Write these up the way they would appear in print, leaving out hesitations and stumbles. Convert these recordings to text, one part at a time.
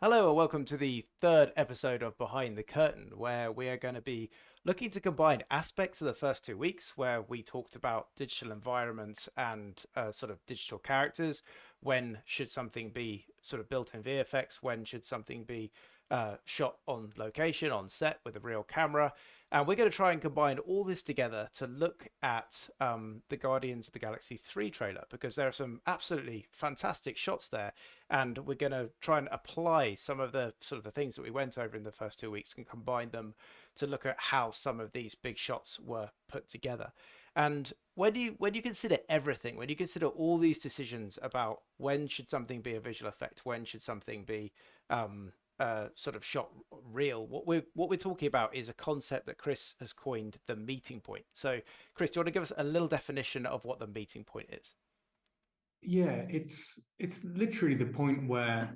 Hello and welcome to the third episode of Behind the Curtain, where we are going to be looking to combine aspects of the first 2 weeks where we talked about digital environments and sort of digital characters. When should something be sort of built in VFX? When should something be shot on location, on set with a real camera? And we're going to try and combine all this together to look at the Guardians of the Galaxy 3 trailer because there are some absolutely fantastic shots there, and we're going to try and apply some of the sort of the things that we went over in the first 2 weeks and combine them to look at how some of these big shots were put together. And when you consider everything, when you consider all these decisions about when should something be a visual effect, when should something be sort of shot real, what we're talking about is a concept that Chris has coined the meeting point. So, Chris, do you want to give us a little definition of what the meeting point is? Yeah, it's literally the point where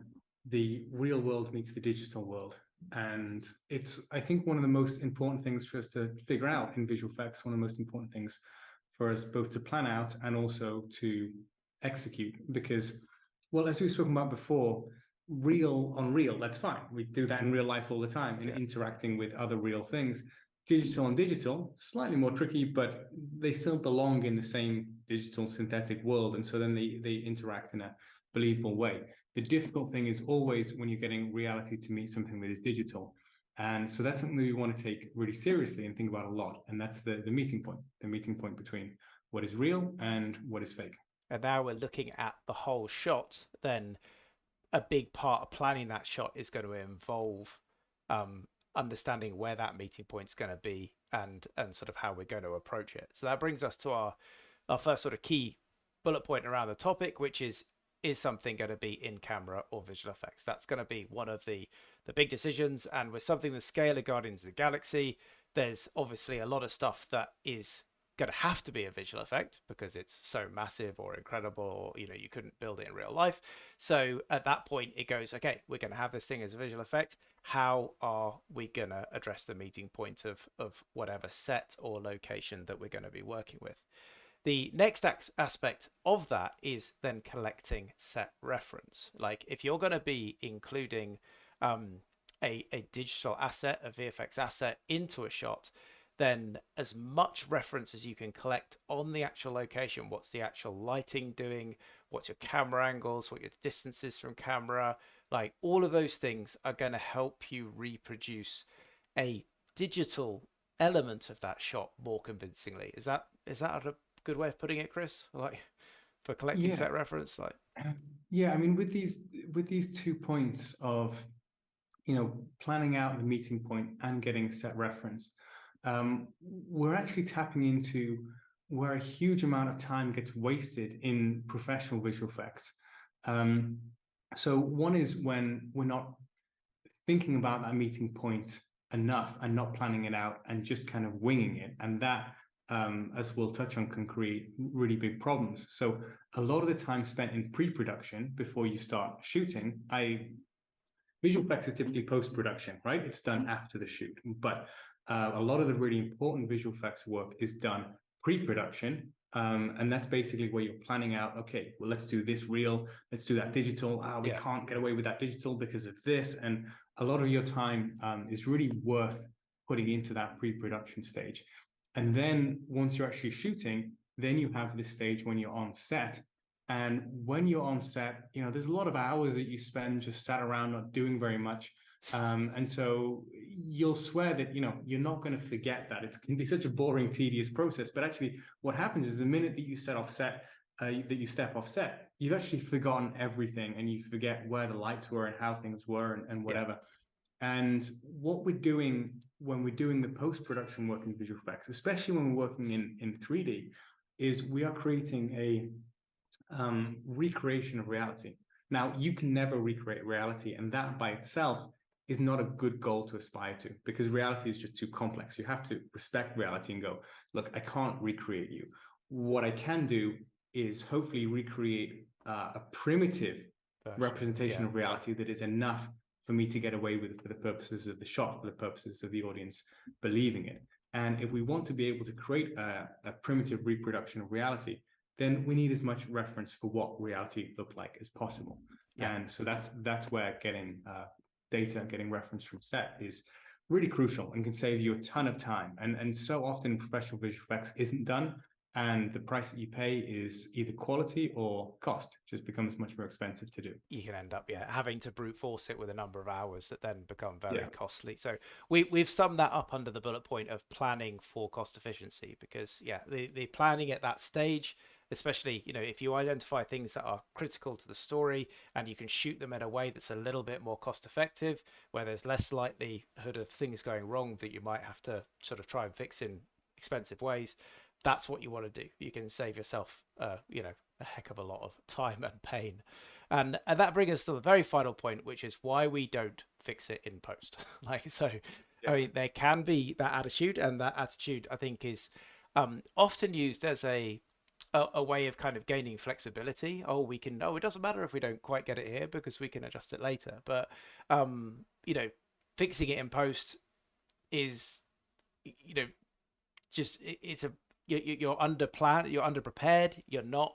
the real world meets the digital world. And it's, I think, one of the most important things for us to figure out in visual effects, one of the most important things for us both to plan out and also to execute. Because, well, as we've spoken about before, real on real, that's fine. We do that in real life all the time in Yeah. interacting with other real things. Digital on digital, slightly more tricky, but they still belong in the same digital synthetic world. And so then they interact in a believable way. The difficult thing is always when you're getting reality to meet something that is digital. And so that's something that we want to take really seriously and think about a lot. And that's the meeting point between what is real and what is fake. And now we're looking at the whole shot, then a big part of planning that shot is going to involve um, understanding where that meeting point is going to be and sort of how we're going to approach it. So that brings us to our first sort of key bullet point around the topic, which is something going to be in camera or visual effects? That's going to be one of the big decisions. And with something the scale of Guardians of the Galaxy, there's obviously a lot of stuff that is going to have to be a visual effect because it's so massive or incredible, or you couldn't build it in real life. So at that point it goes, okay, we're going to have this thing as a visual effect. How are we going to address the meeting point of whatever set or location that we're going to be working with? The next aspect of that is then collecting set reference. Like if you're going to be including um, a digital asset, a VFX asset into a shot, then as much reference as you can collect on the actual location. What's the actual lighting doing? What's your camera angles? What your distances from camera? Like all of those things are going to help you reproduce a digital element of that shot more convincingly. Is that a good way of putting it, Chris? Like for collecting Yeah. set reference, like Yeah, I mean, with these 2 points of planning out the meeting point and getting set reference, we're actually tapping into where a huge amount of time gets wasted in professional visual effects. Um, so one is when we're not thinking about that meeting point enough and not planning it out and just kind of winging it. And that, as we'll touch on, can create really big problems. So a lot of the time spent in pre-production before you start shooting, visual effects is typically post-production, right? It's done after the shoot. But a lot of the really important visual effects work is done pre-production. And that's basically where you're planning out, okay, well, let's do this real, let's do that digital. We yeah, can't get away with that digital because of this. And a lot of your time is really worth putting into that pre-production stage. And then once you're actually shooting, then you have this stage when you're on set. And when you're on set, there's a lot of hours that you spend just sat around not doing very much. And so you'll swear that, you're not going to forget that. It can be such a boring, tedious process. But actually, what happens is the minute that you that you step off set, you've actually forgotten everything and you forget where the lights were and how things were and yeah, whatever. And what we're doing when we're doing the post-production work in visual effects, especially when we're working in 3D, is we are creating a recreation of reality. Now, you can never recreate reality, and that by itself is not a good goal to aspire to because reality is just too complex. You have to respect reality and go, look, I can't recreate you. What I can do is hopefully recreate a primitive version. representation Yeah, of reality that is enough for me to get away with it for the purposes of the shot, for the purposes of the audience believing it. And if we want to be able to create a primitive reproduction of reality, then we need as much reference for what reality looked like as possible. Yeah. And so that's where getting data, getting reference from set is really crucial and can save you a ton of time. And so often professional visual effects isn't done, and the price that you pay is either quality or cost. It just becomes much more expensive to do. You can end up having to brute force it with a number of hours that then become very Yeah. costly. So we've summed that up under the bullet point of planning for cost efficiency, because the planning at that stage, especially if you identify things that are critical to the story and you can shoot them in a way that's a little bit more cost effective, where there's less likelihood of things going wrong that you might have to sort of try and fix in expensive ways, that's what you want to do. You can save yourself a heck of a lot of time and pain. And that brings us to the very final point, which is why we don't fix it in post. I Yeah. mean, there can be that attitude, and that attitude, I think, is often used as a way of kind of gaining flexibility. Oh, we can. Oh, it doesn't matter if we don't quite get it here because we can adjust it later. But um, you know, fixing it in post is, you know, just it's a you're under plan, you're under prepared, you're not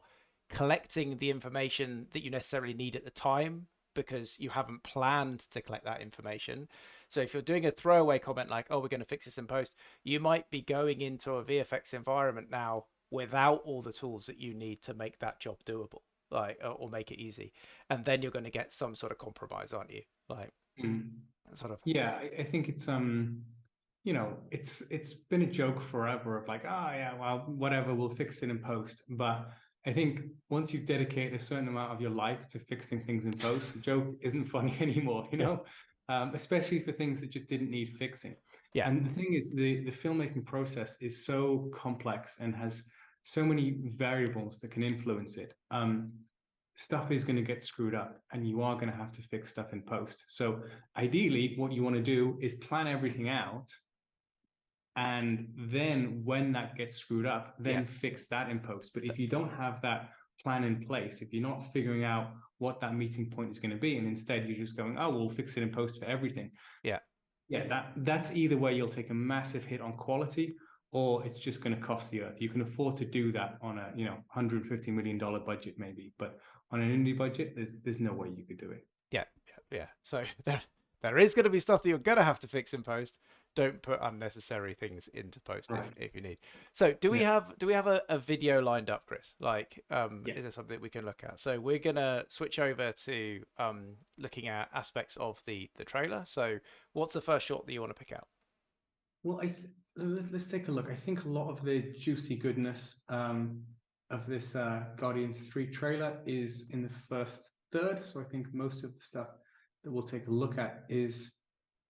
collecting the information that you necessarily need at the time because you haven't planned to collect that information. So if you're doing a throwaway comment like, oh, we're going to fix this in post, you might be going into a VFX environment now without all the tools that you need to make that job doable, like, or make it easy. And then you're going to get some sort of compromise, aren't you? Like, Mm. sort of. Yeah, I think it's it's been a joke forever of like, oh yeah, well, whatever, we'll fix it in post. But I think once you've dedicated a certain amount of your life to fixing things in post, the joke isn't funny anymore, Yeah. especially for things that just didn't need fixing. Yeah. And the thing is, the filmmaking process is so complex and has so many variables that can influence it. Stuff is going to get screwed up and you are going to have to fix stuff in post. So ideally, what you want to do is plan everything out. And then when that gets screwed up, Yeah. then fix that in post. But if you don't have that plan in place, if you're not figuring out what that meeting point is going to be, and instead you're just going, oh, we'll fix it in post for everything. Yeah. Yeah, that's either way you'll take a massive hit on quality, or it's just going to cost the earth. You can afford to do that on a $150 million budget maybe, but on an indie budget, there's no way you could do it. Yeah, yeah. So there is going to be stuff that you're going to have to fix in post. Don't put unnecessary things into post Right. if you need. So do we Yeah. have a video lined up, Chris? Like, Yeah. is there something we can look at? So we're gonna switch over to looking at aspects of the trailer. So what's the first shot that you want to pick out? Well, let's take a look. I think a lot of the juicy goodness of this Guardians 3 trailer is in the first third. So I think most of the stuff that we'll take a look at is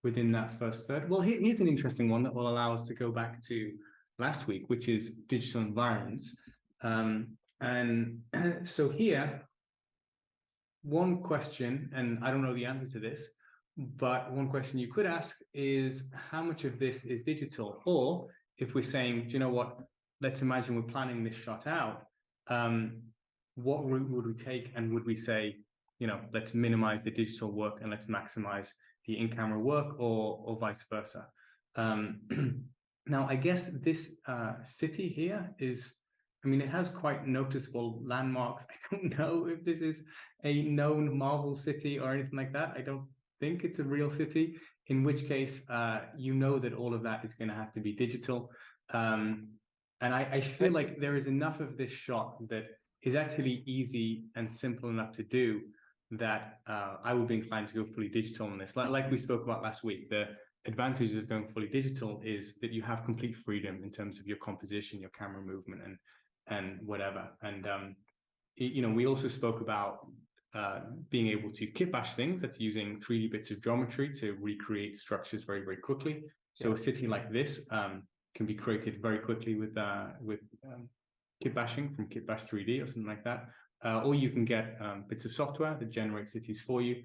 within that first third. Well, here's an interesting one that will allow us to go back to last week, which is digital environments. And so here, one question, and I don't know the answer to this, but one question you could ask is how much of this is digital? Or if we're saying, do you know what, let's imagine we're planning this shot out, what route would we take? And would we say, let's minimize the digital work and let's maximize the in-camera work, or vice versa? Now, I guess this city here is, I mean, it has quite noticeable landmarks. I don't know if this is a known Marvel city or anything like that. I don't think it's a real city, in which case, that all of that is going to have to be digital. And I feel like there is enough of this shot that is actually easy and simple enough to do that I would be inclined to go fully digital on this. Like we spoke about last week, the advantages of going fully digital is that you have complete freedom in terms of your composition, your camera movement, and whatever. And we also spoke about being able to kit bash things. That's using 3D bits of geometry to recreate structures very, very quickly. So Yeah. a city like this can be created very quickly with kit bashing from Kitbash 3D or something like that. Or you can get bits of software that generate cities for you.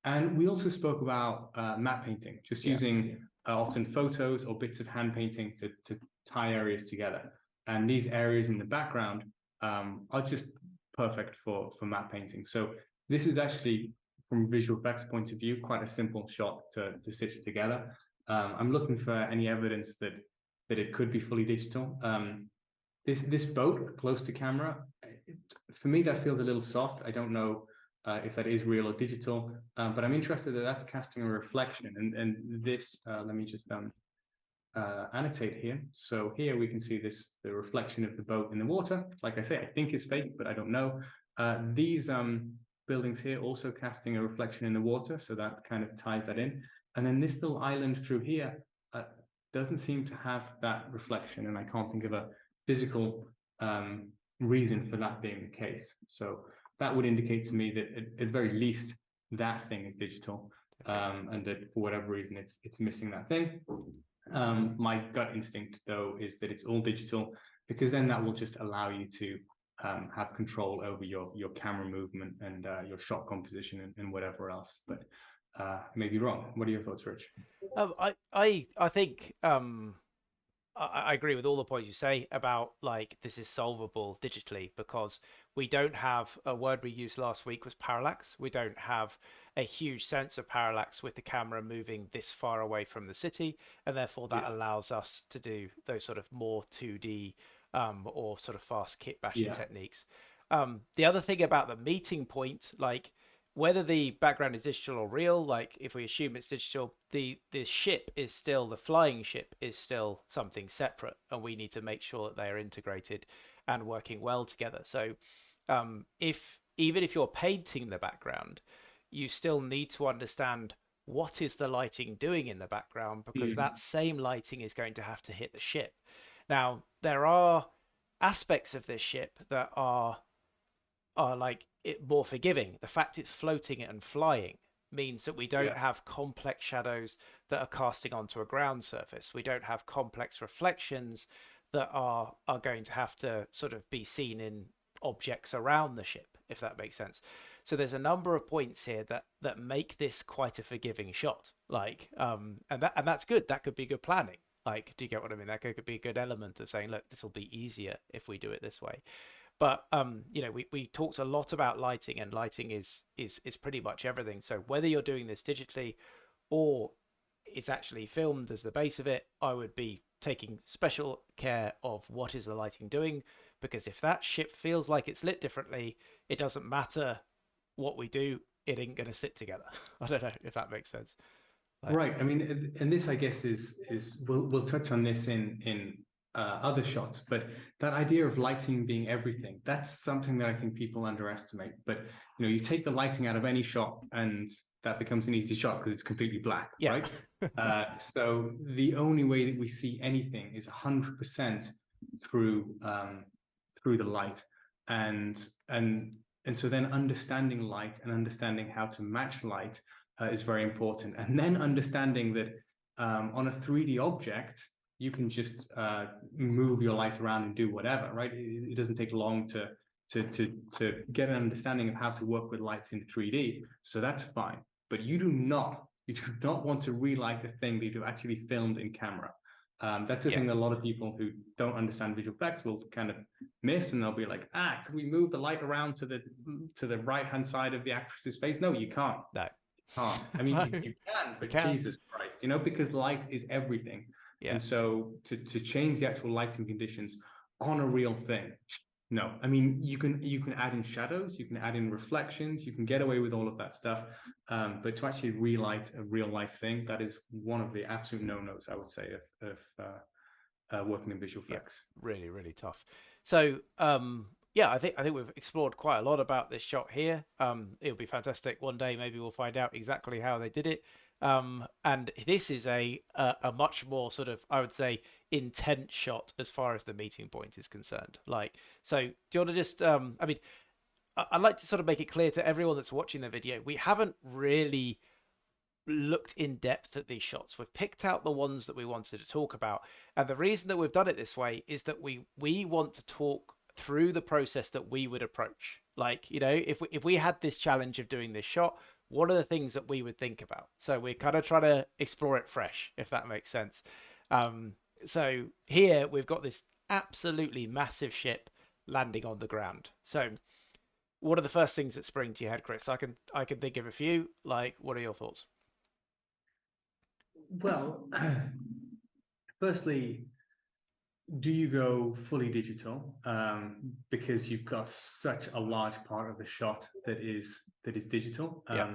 And we also spoke about map painting, just Yeah. using often photos or bits of hand painting to tie areas together. And these areas in the background are just perfect for map painting. So this is actually, from a visual effects point of view, quite a simple shot to stitch together. I'm looking for any evidence that it could be fully digital. This boat close to camera, for me, that feels a little soft. I don't know if that is real or digital. But I'm interested that that's casting a reflection, and this let me just annotate here. So here we can see the reflection of the boat in the water. Like I say, I think it's fake, but I don't know. These buildings here also casting a reflection in the water, so that kind of ties that in. And then this little island through here doesn't seem to have that reflection, and I can't think of a physical reason for that being the case. So that would indicate to me that at very least that thing is digital, Okay. and that for whatever reason it's missing that thing. My gut instinct, though, is that it's all digital, because then that will just allow you to have control over your camera movement and your shot composition and whatever else. But I may be wrong. What are your thoughts, Rich? I think I agree with all the points you say about like this is solvable digitally because we don't have a word we used last week was parallax. We don't have a huge sense of parallax with the camera moving this far away from the city, and therefore that Yeah, allows us to do those sort of more 2D or sort of fast kit bashing yeah, techniques. The other thing about the meeting point, like whether the background is digital or real, like if we assume it's digital, the ship is still the flying ship is still something separate, and we need to make sure that they are integrated and working well together. So, if even if you're painting the background, you still need to understand what is the lighting doing in the background because that mm, same lighting is going to have to hit the ship. Now, there are aspects of this ship that are like it more forgiving. The fact it's floating and flying means that we don't yeah, have complex shadows that are casting onto a ground surface. We don't have complex reflections that are going to have to sort of be seen in objects around the ship, if that makes sense. So there's a number of points here that make this quite a forgiving shot. Like, and that's good. That could be good planning. Like, do you get what I mean? That could be a good element of saying, look, this will be easier if we do it this way. But we talked a lot about lighting, and lighting is pretty much everything. So whether you're doing this digitally or it's actually filmed as the base of it, I would be taking special care of what is the lighting doing, because if that ship feels like it's lit differently, it doesn't matter what we do, it ain't gonna sit together. I don't know if that makes sense. Like, right. I mean, and this, I guess, is we'll touch on this in other shots, but that idea of lighting being everything, that's something that I think people underestimate. But you take the lighting out of any shot, and that becomes an easy shot because it's completely black, yeah, right? So the only way that we see anything is 100% through through the light, and and and so then understanding light and understanding how to match light is very important. And then understanding that on a 3D object, you can just move your light around and do whatever, right? It doesn't take long to get an understanding of how to work with lights in 3D. So that's fine. But you do not want to relight a thing that you've actually filmed in camera. That's the yeah, thing that a lot of people who don't understand visual effects will kind of miss, and they'll be like, can we move the light around to the right hand side of the actress's face? No, you can't. no, Can't. I mean, no, you can, you but can, Jesus Christ, because light is everything. And yes, so to change the actual lighting conditions on a real thing, no. I mean, you can add in shadows, you can add in reflections, you can get away with all of that stuff. But to actually relight a real life thing, that is one of the absolute no-nos, I would say, of working in visual yeah, effects. really, really tough. So, yeah, I think we've explored quite a lot about this shot here. It'll be fantastic one day. Maybe we'll find out exactly how they did it. And this is a much more sort of, I would say, intense shot as far as the meeting point is concerned. Like, so do you want to just, I mean, I'd like to sort of make it clear to everyone that's watching the video, we haven't really looked in depth at these shots. We've picked out the ones that we wanted to talk about. And the reason that we've done it this way is that we want to talk through the process that we would approach. Like, if we had this challenge of doing this shot, what are the things that we would think about? So we're kind of trying to explore it fresh, if that makes sense. Um, so here we've got this absolutely massive ship landing on the ground. So what are the first things that spring to your head, Chris? I can think of a few. Like, what are your thoughts? Well, firstly, do you go fully digital because you've got such a large part of the shot that is digital, Yeah,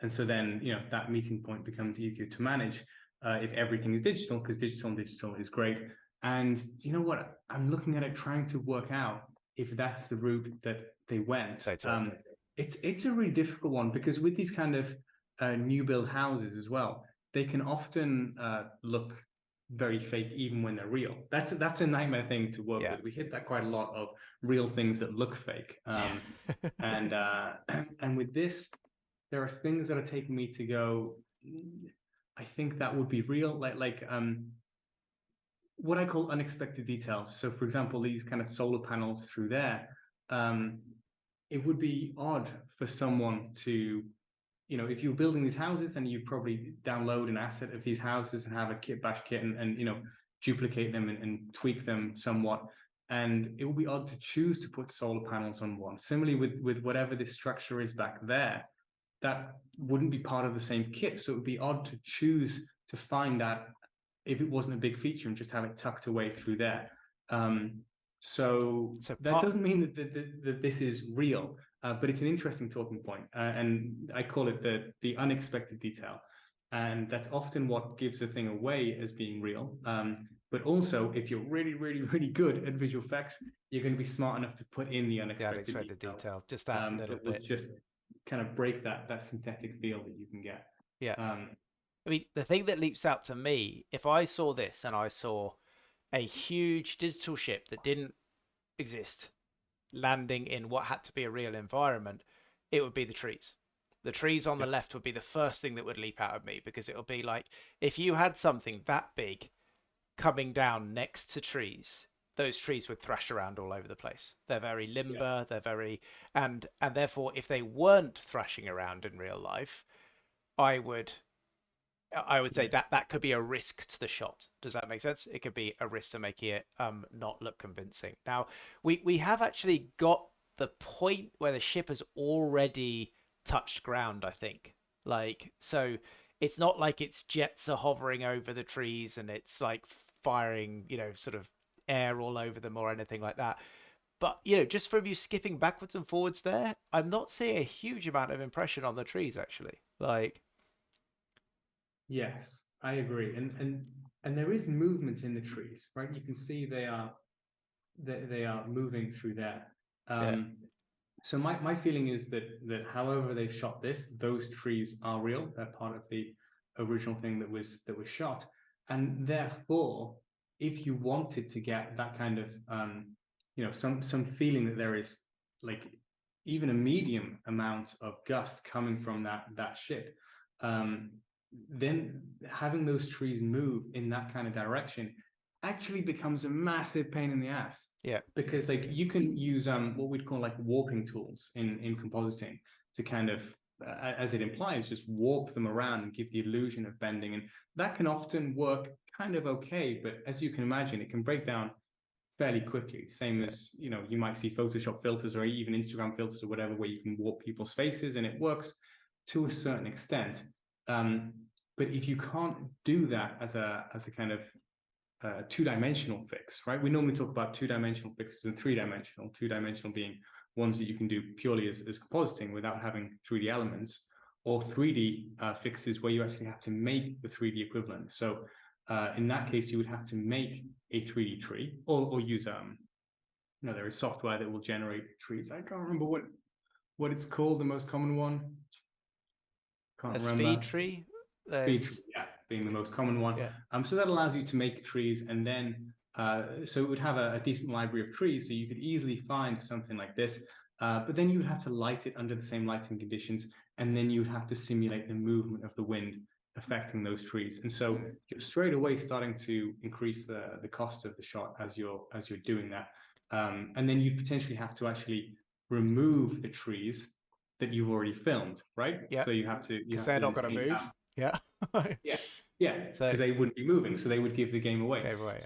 and so then that meeting point becomes easier to manage if everything is digital, because digital and digital is great. And you know what? I'm looking at it, trying to work out if that's the route that they went. so too. It's a really difficult one, because with these kind of new build houses as well, they can often look very fake even when they're real. That's a nightmare thing to work Yeah. with. We hit that quite a lot, of real things that look fake. And and with this, there are things that are taking me to go, I think that would be real, like what I call unexpected details. So for example, these kind of solar panels through there, um, it would be odd for someone to, if you're building these houses, then you probably download an asset of these houses and have a kit bash kit, and duplicate them and tweak them somewhat. And it will be odd to choose to put solar panels on one. Similarly, with whatever this structure is back there, that wouldn't be part of the same kit. So it would be odd to choose to find that if it wasn't a big feature and just have it tucked away through there. Um, so So that part doesn't mean that this is real, but it's an interesting talking point, and I call it the unexpected detail, and that's often what gives a thing away as being real. But also, if you're really, really, really good at visual effects, you're going to be smart enough to put in the the unexpected unexpected details detail, just that little that will bit. just kind of break that synthetic feel that you can get. Yeah. Um, I mean, the thing that leaps out to me, if I saw this and I saw a huge digital ship that didn't exist landing in what had to be a real environment, it would be the trees. The trees on the yeah, left would be the first thing that would leap out at me, because it would be like if you had something that big coming down next to trees, those trees would thrash around all over the place. They're very yes, limber, they're very and therefore if they weren't thrashing around in real life, I would I would say yeah. that that could be a risk to the shot. Does that make sense? It could be a risk to making it not look convincing. Now, we have actually got the point where the ship has already touched ground, I think. Like, so it's not like its jets are hovering over the trees and it's like firing, sort of air all over them or anything like that. But, just from you skipping backwards and forwards there, I'm not seeing a huge amount of impression on the trees actually. Like, Yes, I agree. And there is movement in the trees, right? You can see they are moving through there. yeah, So my feeling is that however they've shot this, those trees are real. They're part of the original thing that was shot. And therefore, if you wanted to get that kind of some feeling that there is, like, even a medium amount of gust coming from that ship, um, then having those trees move in that kind of direction actually becomes a massive pain in the ass, yeah, because like you can use what we'd call like warping tools in compositing to kind of, as it implies, just warp them around and give the illusion of bending, and that can often work kind of okay, but as you can imagine, it can break down fairly quickly. Same yeah, as, you might see Photoshop filters or even Instagram filters or whatever, where you can warp people's faces, and it works to a certain extent. Um, but if you can't do that as a kind of two-dimensional fix, right? We normally talk about two-dimensional fixes and three-dimensional. Two-dimensional being ones that you can do purely as compositing without having 3D elements, or 3D fixes where you actually have to make the 3D equivalent. So in that case, you would have to make a 3D tree, or use there is software that will generate trees. I can't remember what it's called. The most common one, can't a speed remember. tree. Speed tree, There's yeah, being the most common one. yeah, So that allows you to make trees, and then so it would have a decent library of trees, so you could easily find something like this. But then you would have to light it under the same lighting conditions, and then you would have to simulate the movement of the wind affecting those trees. And so you're straight away starting to increase the cost of the shot as you're doing that. And then you potentially have to actually remove the trees that you've already filmed, right? yeah, So you have to because they're not then gonna paint move. out. Yeah. Yeah, yeah, So because they wouldn't be moving, so they would give the game away. gave away.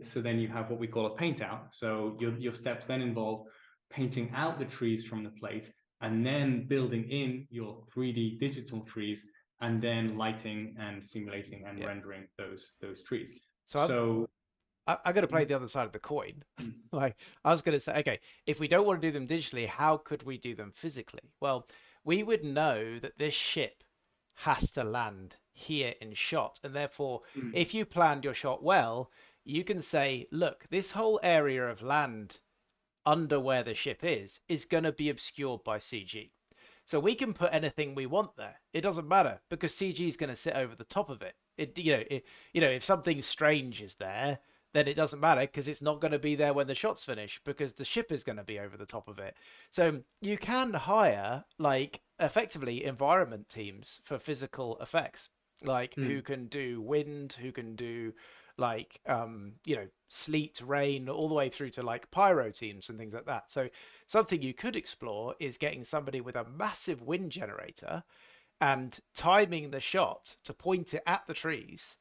So then you have what we call a paint out. So your steps then involve painting out the trees from the plate, and then building in your 3D digital trees, and then lighting and simulating and Yeah. rendering those trees. So I've So I'm going to play the other side of the coin. Mm, Like, I was going to say, okay, if we don't want to do them digitally, how could we do them physically? Well, we would know that this ship has to land here in shot, and therefore, mm, if you planned your shot well, you can say, look, this whole area of land under where the ship is going to be obscured by CG. So we can put anything we want there. It doesn't matter because CG is going to sit over the top of it. If something strange is there, then it doesn't matter because it's not going to be there when the shot's finished because the ship is going to be over the top of it. So you can hire like effectively environment teams for physical effects, like who mm. can do wind, who can do like sleet, rain, all the way through to like pyro teams and things like that. So something you could explore is getting somebody with a massive wind generator and timing the shot to point it at the trees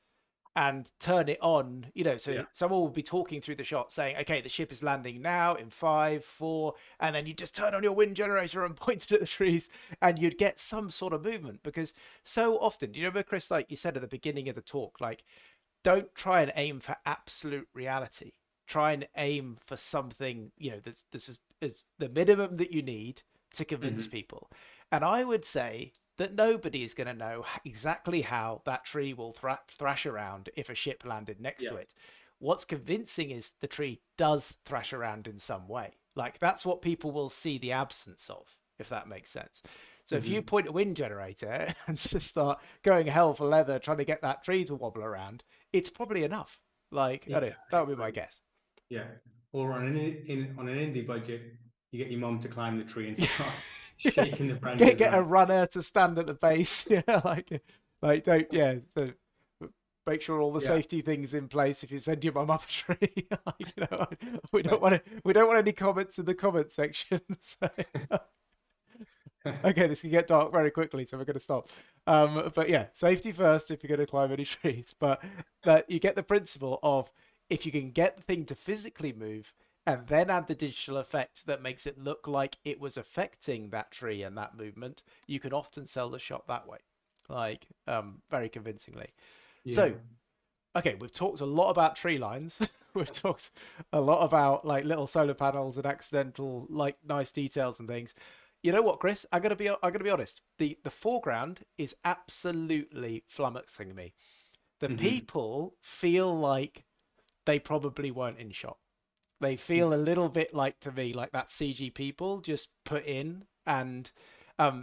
and turn it on, so Yeah. someone will be talking through the shot saying, okay, the ship is landing now in 5, 4, and then you just turn on your wind generator and point it at the trees and you'd get some sort of movement because so often, do you remember, Chris, like you said at the beginning of the talk, like don't try and aim for absolute reality. Try and aim for something, that's this is the minimum that you need to convince Hmm. people. And I would say that nobody is going to know exactly how that tree will thrash around if a ship landed next to it. Yes. What's convincing is the tree does thrash around in some way. Like that's what people will see the absence of, if that makes sense. So if you Hmm. point a wind generator and just start going hell for leather trying to get that tree to wobble around, it's probably enough. Like, I Yeah, don't know, I that would be my agree. guess. Yeah. Or on an indie budget, you get your mom to climb the tree and Yeah. start Yeah. shaking the Get branches get a around. runner to stand at the base. Yeah, like don't yeah. So make sure all the Yeah. safety things in place if you send your mum up a tree. We don't want any comments in the comment section. So okay, this can get dark very quickly, so we're going to stop. But yeah, safety first if you're going to climb any trees. But that you get the principle of if you can get the thing to physically move and then add the digital effect that makes it look like it was affecting that tree and that movement, you can often sell the shot that way, like very convincingly. Yeah. So okay, we've talked a lot about tree lines. We've talked a lot about like little solar panels and accidental like nice details and things. You know what, Chris? I'm gonna be honest. The foreground is absolutely flummoxing me. The Hmm. people feel like they probably weren't in shot. They Yeah. feel a little bit like to me like that CG people just put in. And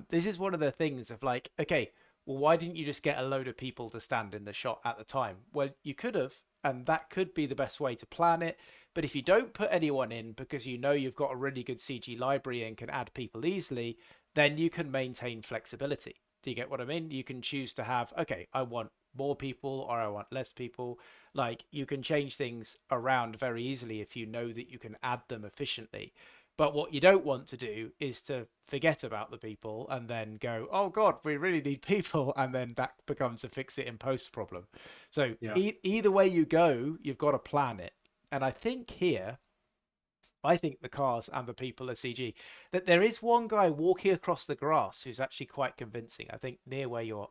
this is one of the things of like, okay, well, why didn't you just get a load of people to stand in the shot at the time? Well, you could have, and that could be the best way to plan it. But if you don't put anyone in because you know you've got a really good CG library and can add people easily, then you can maintain flexibility. Do you get what I mean? You can choose to have, okay, I want more people or I want less people. Like you can change things around very easily if you know that you can add them efficiently. But what you don't want to do is to forget about the people and then go, oh God, we really need people. And then that becomes a fix it in post problem. So Yeah. either way you go, you've got to plan it. And I think the cars and the people are CG. That there is one guy walking across the grass who's actually quite convincing. I think near where your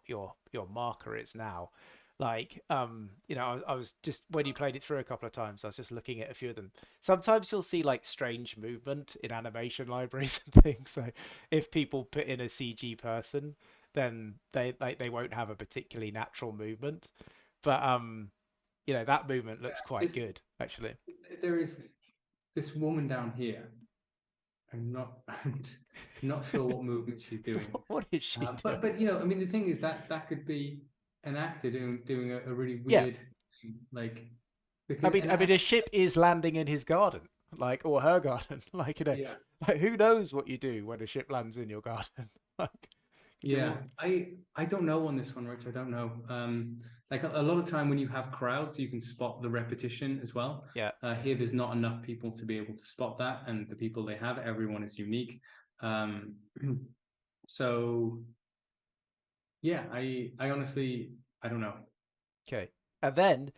marker is now. Like, I was just when you played it through a couple of times, I was just looking at a few of them. Sometimes you'll see like strange movement in animation libraries and things. So if people put in a CG person, then they won't have a particularly natural movement. But that movement looks quite This good actually. there is this woman down here. I'm not sure what movement she's doing. What is she But doing? I mean, the thing is that that could be an actor doing a really Yeah, weird thing, like I because mean, I mean, a ship is landing in his garden, like or her garden, yeah, like who knows what you do when a ship lands in your garden? Like, could you yeah. walk? I don't know on this one, Rich. I don't know. Like a lot of time when you have crowds, you can spot the repetition as well. Yeah, Here, there's not enough people to be able to spot that, and the people they have, everyone is unique. Um, so yeah, I honestly I don't know. okay. And then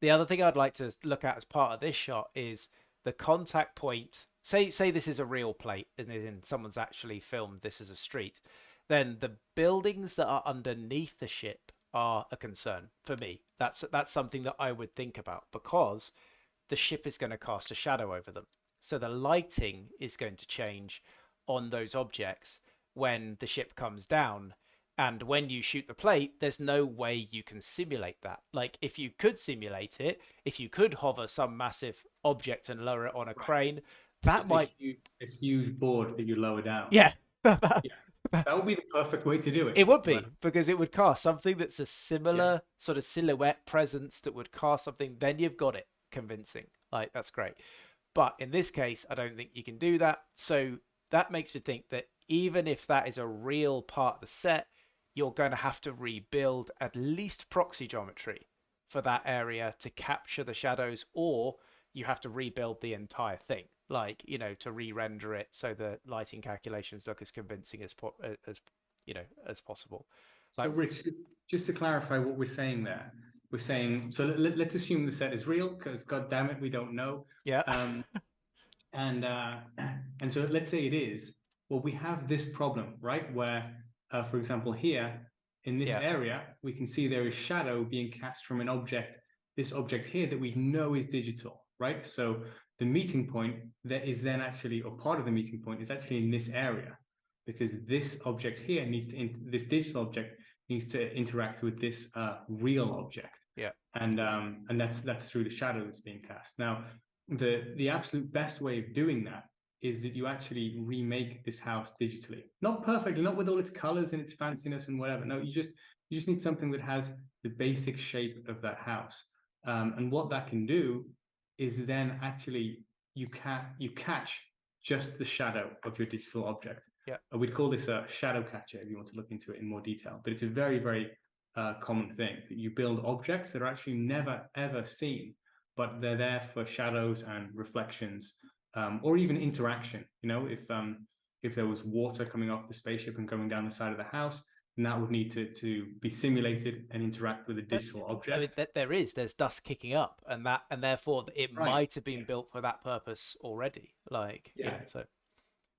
the other thing I'd like to look at as part of this shot is the contact point. Say this is a real plate and then someone's actually filmed this as a street, then the buildings that are underneath the ship are a concern for me. That's something that I would think about because the ship is going to cast a shadow over them. So the lighting is going to change on those objects when the ship comes down. And when you shoot the plate, there's no way you can simulate that. Like, if you could simulate it, if you could hover some massive object and lower it on a Right. crane, that Just might, a huge board that you lower down. yeah, Yeah, that would be the perfect way to do it. it would Right. be, because it would cast something that's a Yeah. similar sort of silhouette presence that would cast something. Then you've got it convincing. Like, that's great. But in this case, I don't think you can do that. So that makes me think that even if that is a real part of the set, you're going to have to rebuild at least proxy geometry for that area to capture the shadows, or you have to rebuild the entire thing, like, to re-render it so the lighting calculations look as convincing as as possible. So, Like, Rich, just to clarify what we're saying there, we're saying so. Let's assume the set is real, because God damn it, we don't know. yeah, Um, and uh, and so let's say it is. Well, we have this problem, right? Where, for example, here in this yeah, area, we can see there is shadow being cast from an object. This object here that we know is digital, right? So the meeting point that is then actually, or part of the meeting point is actually in this area, because this object here this digital object needs to interact with this real object, yeah, and that's through the shadow that's being cast. Now, the absolute best way of doing that is that you actually remake this house digitally, not perfectly, not with all its colors and its fanciness and whatever. No, you just need something that has the basic shape of that house. And what that can do is then actually you catch just the shadow of your digital object. yeah. We'd call this a shadow catcher if you want to look into it in more detail, but it's a very common thing that you build objects that are actually never ever seen, but they're there for shadows and reflections, or even interaction. If there was water coming off the spaceship and going down the side of the house, then that would need to be simulated and interact with a But digital I mean, object. there's dust kicking up, and therefore it Right. might have been built for that purpose already. Like, Yeah. so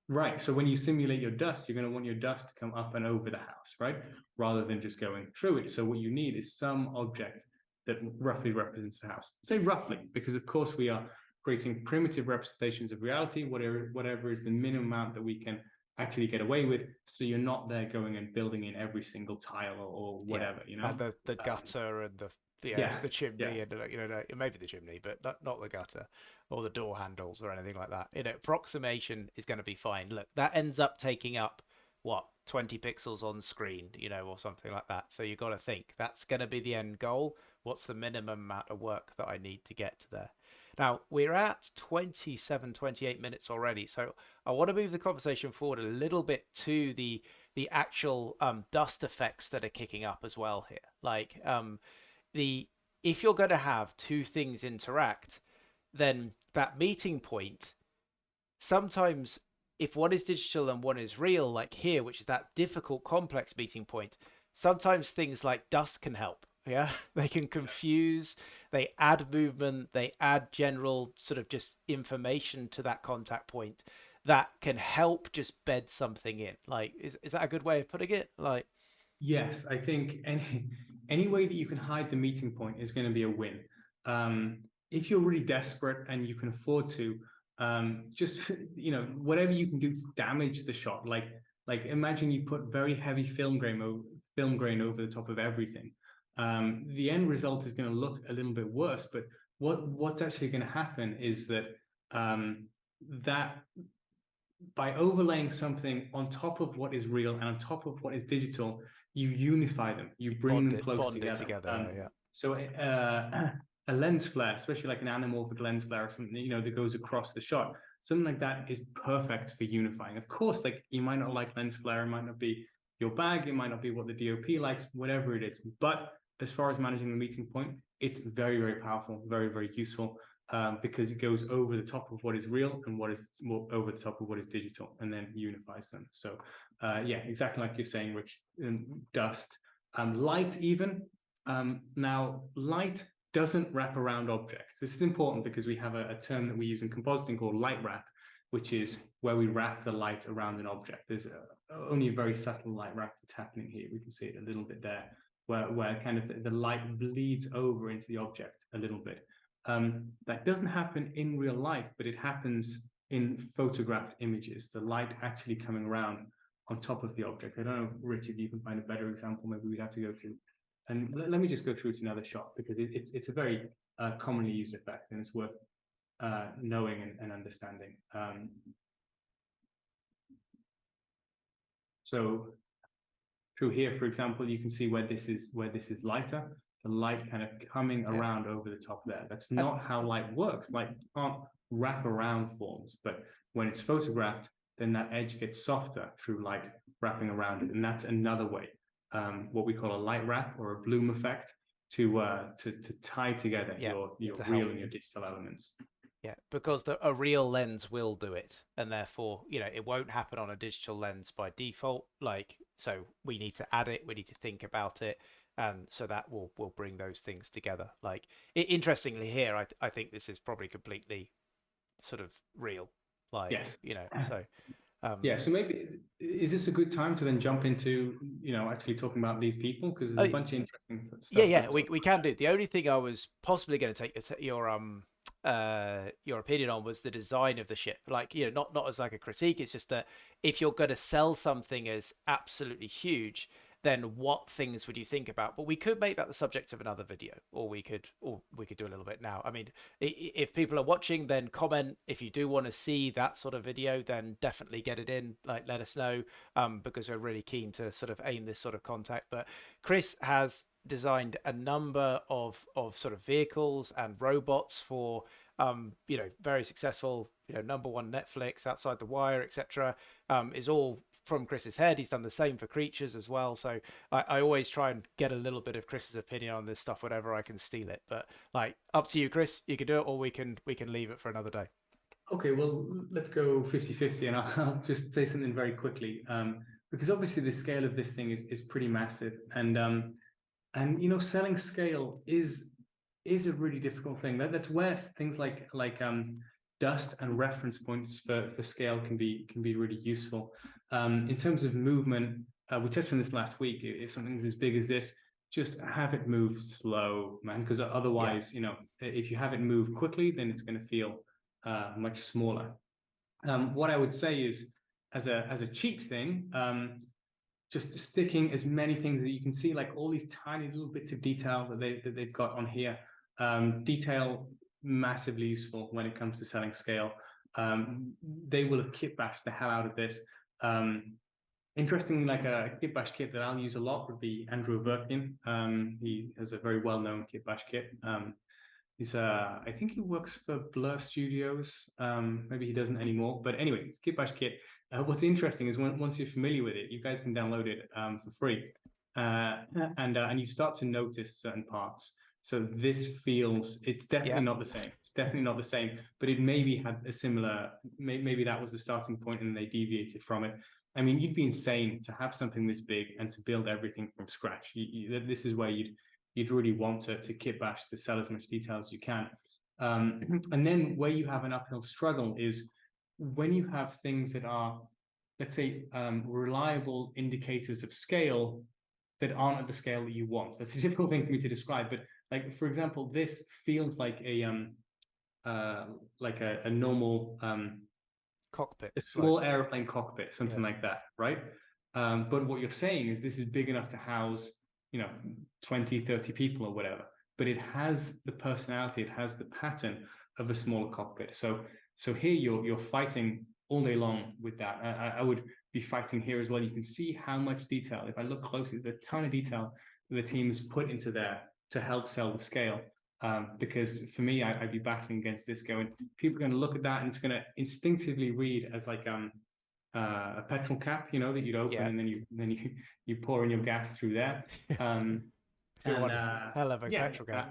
Right. So when you simulate your dust, you're going to want your dust to come up and over the house, right? Rather than just going through it. So what you need is some object that roughly represents the house. Say roughly, because of course we are creating primitive representations of reality, whatever is the minimum amount that we can actually get away with. So you're not there going and building in every single tile or yeah, whatever, you and know? the Um, gutter and yeah, the yeah. chimney and maybe the chimney, but not the gutter or the door handles or anything like that. Approximation is going to be fine. Look, that ends up taking up what, 20 pixels on screen, or something like that. So you've got to think that's going to be the end goal. What's the minimum amount of work that I need to get to there? Now, we're at 27, 28 minutes already, so I want to move the conversation forward a little bit to the actual dust effects that are kicking up as well here. Like, the if you're going to have two things interact, then that meeting point, sometimes if one is digital and one is real, like here, which is that difficult, complex meeting point, sometimes things like dust can help. Yeah, they can confuse, they add movement, they add general sort of just information to that contact point that can help just bed something in. Like, is that a good way of putting it? Like, Yes, I think any way that you can hide the meeting point is going to be a win. If you're really desperate and you can afford to, just whatever you can do to damage the shot. Like imagine you put very heavy film grain over the top of everything. The end result is going to look a little bit worse. But what's actually going to happen is that that by overlaying something on top of what is real and on top of what is digital, you unify them, you you bring them close bond it together. together. Yeah, So a lens flare, especially like an anamorphic lens flare or something, that goes across the shot, something like that is perfect for unifying. Of course, like you might not like lens flare, it might not be your bag, it might not be what the DOP likes, whatever it is. But as far as managing the meeting point, it's very powerful, very useful, because it goes over the top of what is real and what is over the top of what is digital, and then unifies them. So, yeah, exactly like you're saying, Rich. Dust, light, even. Now, light doesn't wrap around objects. This is important because we have a term that we use in compositing called light wrap, which is where we wrap the light around an object. There's only a very subtle light wrap that's happening here. We can see it a little bit there, where kind of the light bleeds over into the object a little bit. That doesn't happen in real life, but it happens in photographed images, the light actually coming around on top of the object. I don't know, Rich, if you can find a better example, maybe we'd have to go through. And let me just go through to another shot because it's a very commonly used effect and it's worth knowing and understanding. So through here, for example, you can see where this is lighter, the light kind of coming Yeah. around over the top there. That's And not how light works. Light can't wrap around forms, but when it's photographed, then that edge gets softer through light wrapping around it. And that's another way, what we call a light wrap or a bloom effect to tie together yeah, your to real help. and your digital elements. Yeah, because a real lens will do it, and therefore, it won't happen on a digital lens by default. Like, so we need to add it, we need to think about it, and so that will bring those things together. Like, interestingly here, I think this is probably completely sort of real. Like, Yes. so Yeah, um, so maybe is this a good time to then jump into, actually talking about these people? Because there's a I, bunch of interesting Yeah, stuff for us yeah, to we talk we can do. The only thing I was possibly going to take your opinion on was the design of the ship. Like, not as like a critique. It's just that if you're going to sell something as absolutely huge, then what things would you think about? But we could make that the subject of another video, or we could do a little bit now. I mean, if people are watching, then comment. If you do want to see that sort of video, then definitely get it in. Like, let us know, because we're really keen to sort of aim this sort of contact. But Chris has designed a number of sort of vehicles and robots for very successful, number one Netflix, Outside the Wire, etc. Is all from Chris's head. He's done the same for creatures as well. So I always try and get a little bit of Chris's opinion on this stuff whenever I can steal it. But like, up to you, Chris. You can do it, or we can leave it for another day. Okay, well, let's go 50-50, and I'll just say something very quickly, because obviously the scale of this thing is pretty massive, and selling scale is a really difficult thing. That's where things like dust and reference points for scale can be really useful. In terms of movement, we touched on this last week. If something's as big as this, just have it move slow, man, because Yeah, otherwise, if you have it move quickly, then it's going to feel much smaller. What I would say is, as a cheat thing, just sticking as many things that you can see, like all these tiny little bits of detail that they've got on here. Detail massively useful when it comes to selling scale. They will have kit bashed the hell out of this. Interestingly, like a kit bash kit that I'll use a lot would be Andrew Birkin. He has a very well-known kit bash kit. I think he works for Blur Studios. Maybe he doesn't anymore. But anyway, it's Kit Bash Kit. What's interesting is once you're familiar with it, you guys can download it for free, and you start to notice certain parts. So this feels it's definitely yeah, not the same. It's definitely not the same. But it maybe had a similar. Maybe that was the starting point, and they deviated from it. I mean, you'd be insane to have something this big and to build everything from scratch. This is where you'd really want to kit bash to sell as much detail as you can. And then where you have an uphill struggle is when you have things that are, let's say, reliable indicators of scale that aren't at the scale that you want. That's a difficult thing for me to describe, but like for example, this feels like a normal cockpit. a Like, small airplane cockpit, yeah, something like that, right? But what you're saying is this is big enough to house, 20, 30 people or whatever. But it has the personality, it has the pattern of a smaller cockpit. So here you're fighting all day long with that. I would be fighting here as well. You can see how much detail. If I look closely, there's a ton of detail that the teams put into there to help sell the scale. Because for me, I'd be battling against this going, people are going to look at that and it's going to instinctively read as like a petrol cap, that you'd open yeah. and then you pour in your gas through there. Um, Feel and one hell of a yeah, petrol can.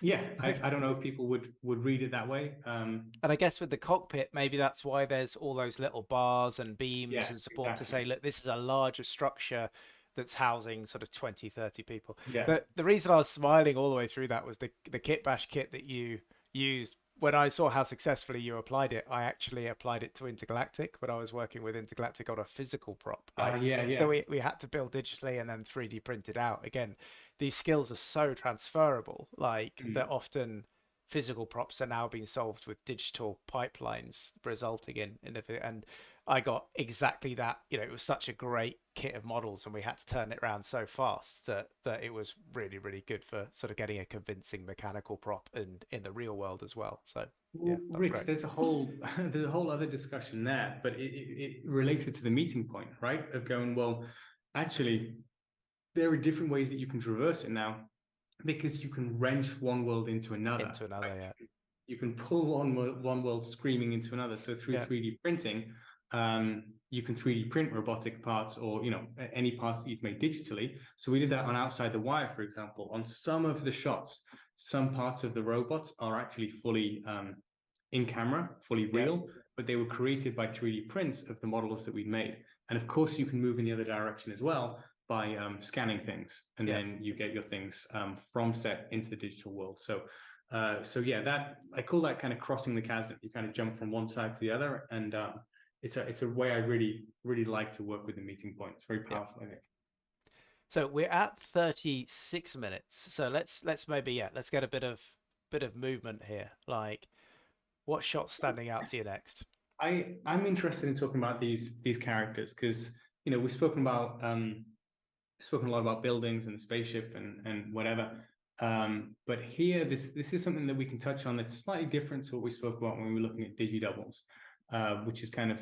yeah, I don't know if people would read it that way. And I guess with the cockpit, maybe that's why there's all those little bars and beams and Yes, support to say, exactly. look, this is a larger structure that's housing sort of 20, 30 people. Yeah. The reason I was smiling all the way through that was the kit bash kit that you used. When I saw how successfully you applied it, I actually applied it to Intergalactic when I was working with Intergalactic on a physical prop, like Yeah, that yeah. we had to build digitally and then 3D print it out. Again, these skills are so transferable, like that Mm. often physical props are now being solved with digital pipelines, resulting and I got exactly that. It was such a great kit of models, and we had to turn it around so fast that it was really, really good for sort of getting a convincing mechanical prop in the real world as well. So yeah, Well, that was Rich, great. there's a whole there's a whole other discussion there, but it related to the meeting point, right? Of going, well, actually, there are different ways that you can traverse it now because you can wrench one world into another. Into another, yeah. You can pull one world screaming into another. So through Yeah, 3D printing, you can 3D print robotic parts or any parts that you've made digitally. So we did that on Outside the Wire, for example. On some of the shots, some parts of the robot are actually fully in camera, fully yeah, real, but they were created by 3D prints of the models that we'd made. And of course, you can move in the other direction as well by scanning things, and yeah, then you get your things from set into the digital world. So yeah, that I call that kind of crossing the chasm. You kind of jump from one side to the other, and it's a way I really like to work with the meeting point. It's very yeah. powerful, I think. So we're at 36 minutes. So let's maybe, yeah, let's get a bit of movement here. Like, what shot's standing out to you next? I'm interested in talking about these characters because we've spoken a lot about buildings and the spaceship and whatever. But here, this is something that we can touch on that's slightly different to what we spoke about when we were looking at digi doubles, which is kind of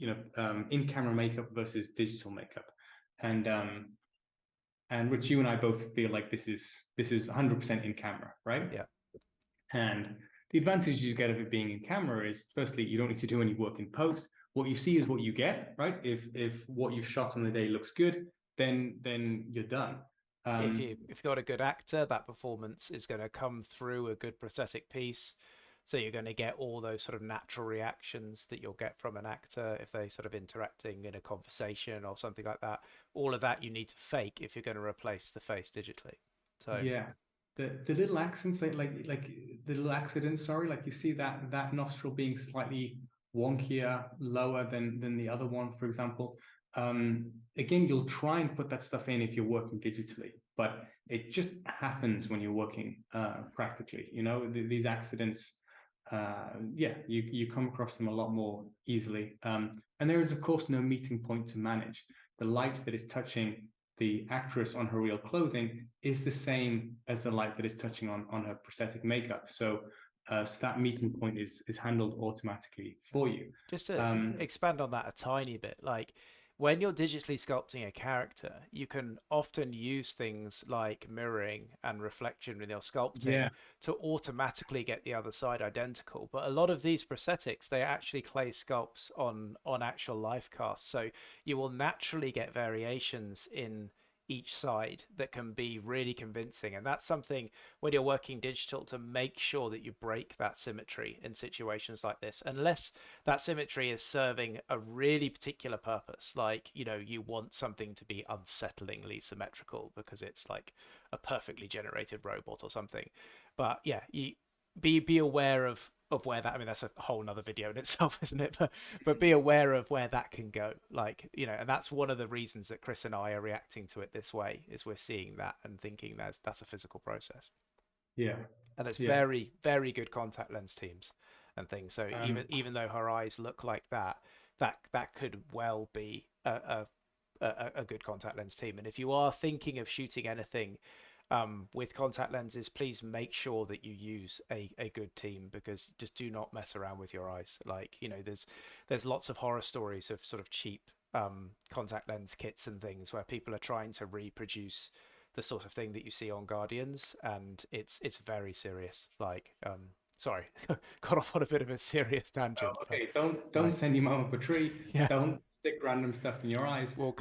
in camera makeup versus digital makeup. And Rich, you and I both feel like this is 100% in camera, right? Yeah. And the advantage you get of it being in camera is, firstly, you don't need to do any work in post. What you see is what you get, right? If what you've shot on the day looks good, then you're done. If Um, you've got a good actor, that performance is going to come through a good prosthetic piece. So you're going to get all those sort of natural reactions that you'll get from an actor if they sort of interacting in a conversation or something like that. All of that you need to fake if you're going to replace the face digitally. So Yeah, the little accents, like the little accidents. Sorry, like you see that nostril being slightly wonkier, lower than the other one, for example. Again, you'll try and put that stuff in if you're working digitally, but it just happens when you're working practically. These accidents. Yeah, you come across them a lot more easily. And there is, of course, no meeting point to manage. The light that is touching the actress on her real clothing is the same as the light that is touching on her prosthetic makeup. So that meeting point is handled automatically for you. just to Um, expand on that a tiny bit, like when you're digitally sculpting a character, you can often use things like mirroring and reflection when you're sculpting yeah, to automatically get the other side identical. But a lot of these prosthetics, they actually clay sculpts on actual life casts. So you will naturally get variations in each side that can be really convincing. And that's something when you're working digital to make sure that you break that symmetry in situations like this, unless that symmetry is serving a really particular purpose. Like, you want something to be unsettlingly symmetrical because it's like a perfectly generated robot or something. But yeah, you be aware of where that, I mean, that's a whole nother video in itself, isn't it? But be aware of where that can go. Like, and that's one of the reasons that Chris and I are reacting to it this way, is we're seeing that and thinking that's a physical process. yeah, And there's yeah. very, very good contact lens teams and things. So even Um, even though her eyes look like that could well be a good contact lens team. And if you are thinking of shooting anything with contact lenses, please make sure that you use a good team, because just do not mess around with your eyes. Like, there's lots of horror stories of sort of cheap contact lens kits and things where people are trying to reproduce the sort of thing that you see on Guardians, and it's very serious. Like, sorry, got off on a bit of a serious tangent, but okay, don't like, send your mum up a tree. yeah, Don't stick random stuff in your eyes. well,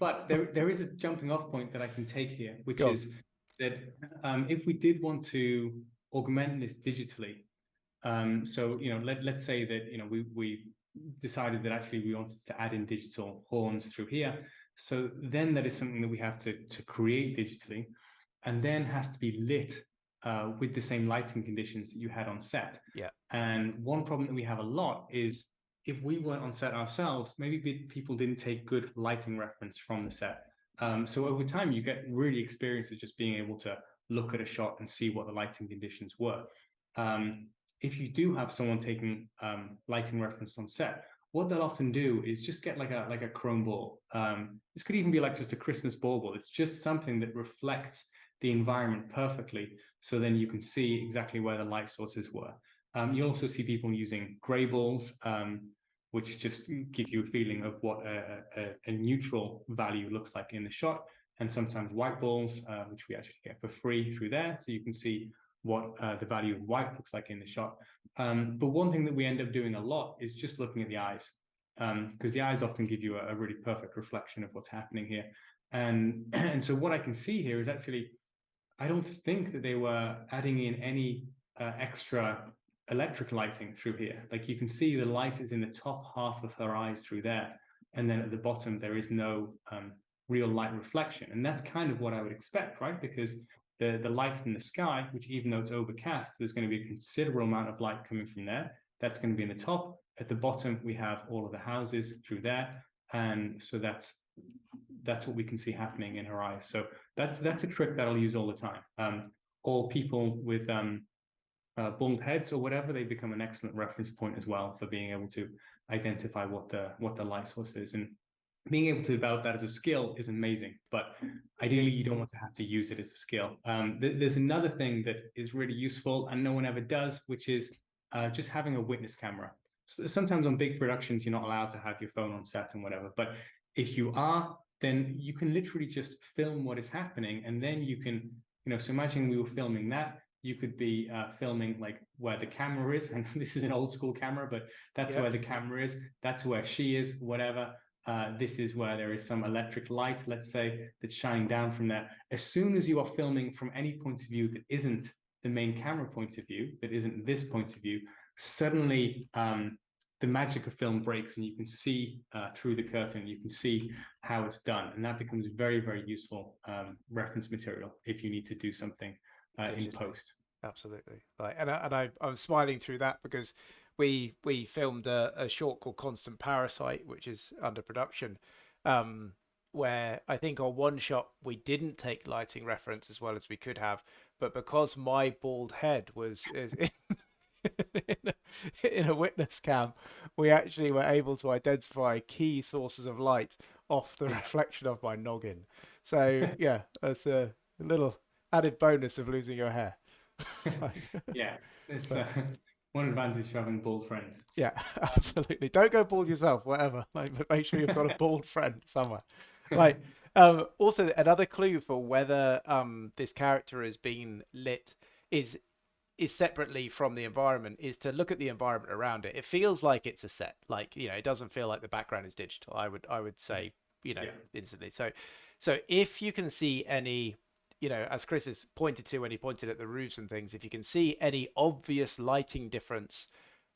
But there is a jumping off point that I can take here, which go on. is that if we did want to augment this digitally, so let's say that we decided that actually we wanted to add in digital horns through here. So then that is something that we have to create digitally, and then has to be lit with the same lighting conditions that you had on set. Yeah, And one problem that we have a lot is if we weren't on set ourselves, maybe people didn't take good lighting reference from the set. So over time, you get really experienced at just being able to look at a shot and see what the lighting conditions were. um, if you do have someone taking lighting reference on set, what they'll often do is just get like a chrome ball. This could even be like just a Christmas bauble. It's just something that reflects the environment perfectly, so then you can see exactly where the light sources were. You'll also see people using gray balls, which just give you a feeling of what a neutral value looks like in the shot, and sometimes white balls, which we actually get for free through there, so you can see what the value of white looks like in the shot. But one thing that we end up doing a lot is just looking at the eyes, because the eyes often give you a really perfect reflection of what's happening here. And and so what I can see here is actually, I don't think that they were adding in any extra electric lighting through here. Like you can see the light is in the top half of her eyes through there. And then at the bottom, there is no real light reflection. And that's kind of what I would expect, right? Because the light from the sky, which even though it's overcast, there's going to be a considerable amount of light coming from there. That's going to be in the top. At the bottom, we have all of the houses through there. And so that's what we can see happening in her eyes. So that's a trick that I'll use all the time. Or people with bald heads or whatever, they become an excellent reference point as well for being able to identify what the light source is. And being able to develop that as a skill is amazing, but Yeah. ideally you don't want to have to use it as a skill. There's another thing that is really useful and no one ever does, which is just having a witness camera. Sometimes on big productions, you're not allowed to have your phone on set and whatever, but if you are, then you can literally just film what is happening, and then you can, so imagine we were filming that, you could be filming like where the camera is, and this is an old school camera, but that's Yeah. where the camera is, that's where she is, whatever. This is where there is some electric light, let's say, that's shining down from there. As soon as you are filming from any point of view that isn't the main camera point of view, that isn't this point of view, suddenly the magic of film breaks, and you can see through the curtain, you can see how it's done. And that becomes very, very useful reference material if you need to do something in Digitally. post. Absolutely. Like, I'm smiling through that because we filmed a short called Constant Parasite, which is under production, um, where I think on one shot we didn't take lighting reference as well as we could have, but because my bald head was is in in a witness cam, we actually were able to identify key sources of light off the Yeah. reflection of my noggin. So yeah, that's a little added bonus of losing your hair. Like, Yeah, it's but one advantage of having bald friends. yeah, Um, absolutely. Don't go bald yourself, whatever. Like, but make sure you've got a bald friend somewhere. Like, also another clue for whether this character is being lit is separately from the environment is to look at the environment around it. It feels like it's a set. Like, it doesn't feel like the background is digital. I would say, yeah, instantly. So if you can see any, as Chris has pointed to when he pointed at the roofs and things, if you can see any obvious lighting difference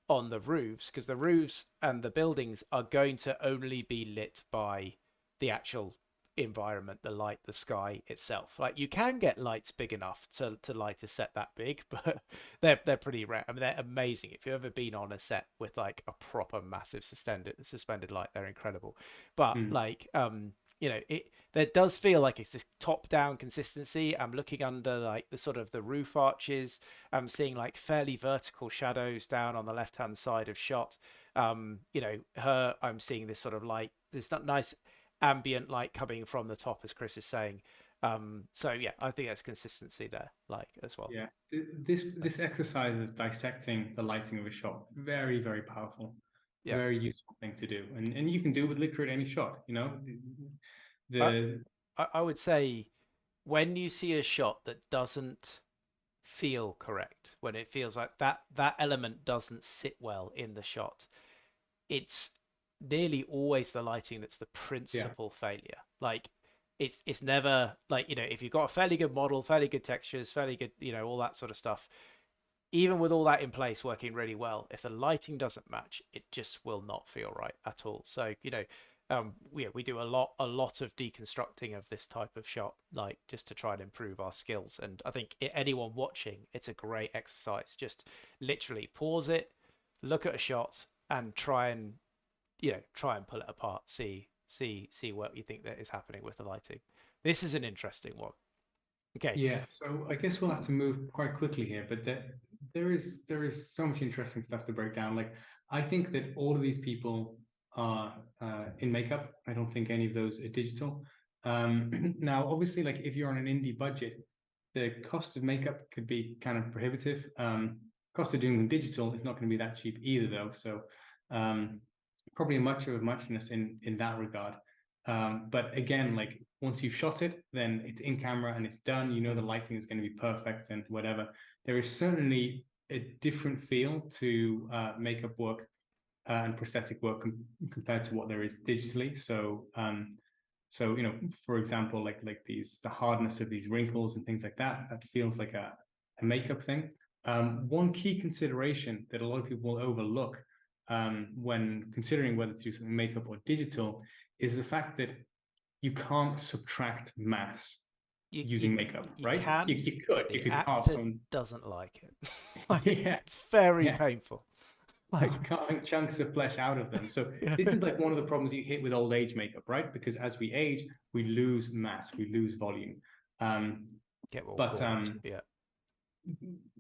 on the roofs, because the roofs and the buildings are going to only be lit by the actual environment, the light, the sky itself. Like you can get lights big enough to light a set that big, but they're pretty rare. I mean, they're amazing. If you've ever been on a set with like a proper massive suspended light, they're incredible. But mm, like it there does feel like it's this top down consistency. I'm looking under like the sort of the roof arches. I'm seeing like fairly vertical shadows down on the left hand side of shot. I'm seeing this sort of light, this nice ambient light coming from the top, as Chris is saying. So yeah, I think that's consistency there, like as well. yeah. This exercise of dissecting the lighting of a shot, very, very powerful, Yeah, very useful thing to do, and you can do with literally any shot. I The I would say when you see a shot that doesn't feel correct, when it feels like that element doesn't sit well in the shot, it's nearly always the lighting that's the yeah, principal failure. Like it's never like, if you've got a fairly good model, fairly good textures, fairly good, all that sort of stuff, even with all that in place working really well, if the lighting doesn't match, it just will not feel right at all. So, we do a lot of deconstructing of this type of shot, like just to try and improve our skills. And I think anyone watching, it's a great exercise. Just literally pause it, look at a shot, and try and pull it apart. See what you think that is happening with the lighting. This is an interesting one. Okay. Yeah, so I guess we'll have to move quite quickly here, but there is so much interesting stuff to break down. Like I think that all of these people are in makeup. I don't think any of those are digital. Now, obviously, like if you're on an indie budget, the cost of makeup could be kind of prohibitive. Cost of doing them digital is not going to be that cheap either, though. So um, probably much of a muchness in that regard. But again, like once you've shot it, then it's in camera and it's done. You know the Mm. lighting is going to be perfect and whatever. There is certainly a different feel to makeup work and prosthetic work compared to what there is digitally. So for example, like the hardness of these wrinkles and things like that, that feels like a makeup thing. One key consideration that a lot of people will overlook when considering whether to do something makeup or digital is the fact that you can't subtract mass You you using makeup, you right? You, can, you but could you the could carve actor some, doesn't like it. Like yeah, it's very yeah, painful. Like carving chunks of flesh out of them. So yeah, this is like one of the problems you hit with old age makeup, right? Because as we age, we lose mass, we lose volume. Um, get all but gaunt. Yeah.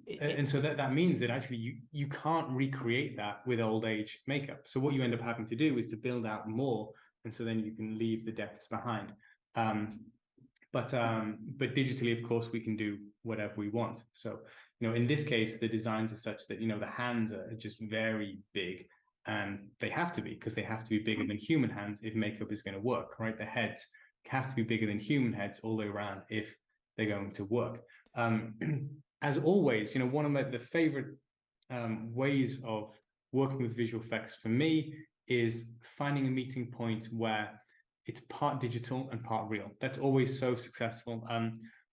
It and so that means that actually you can't recreate that with old age makeup. So what you end up having to do is to build out more, and so then you can leave the depths behind. Um, but digitally, of course, we can do whatever we want. So in this case, the designs are such that the hands are just very big, and they have to be because they have to be bigger than human hands if makeup is going to work, right? The heads have to be bigger than human heads all the way around if they're going to work. Um, as always, one of the favorite ways of working with visual effects for me is finding a meeting point where it's part digital and part real. That's always so successful.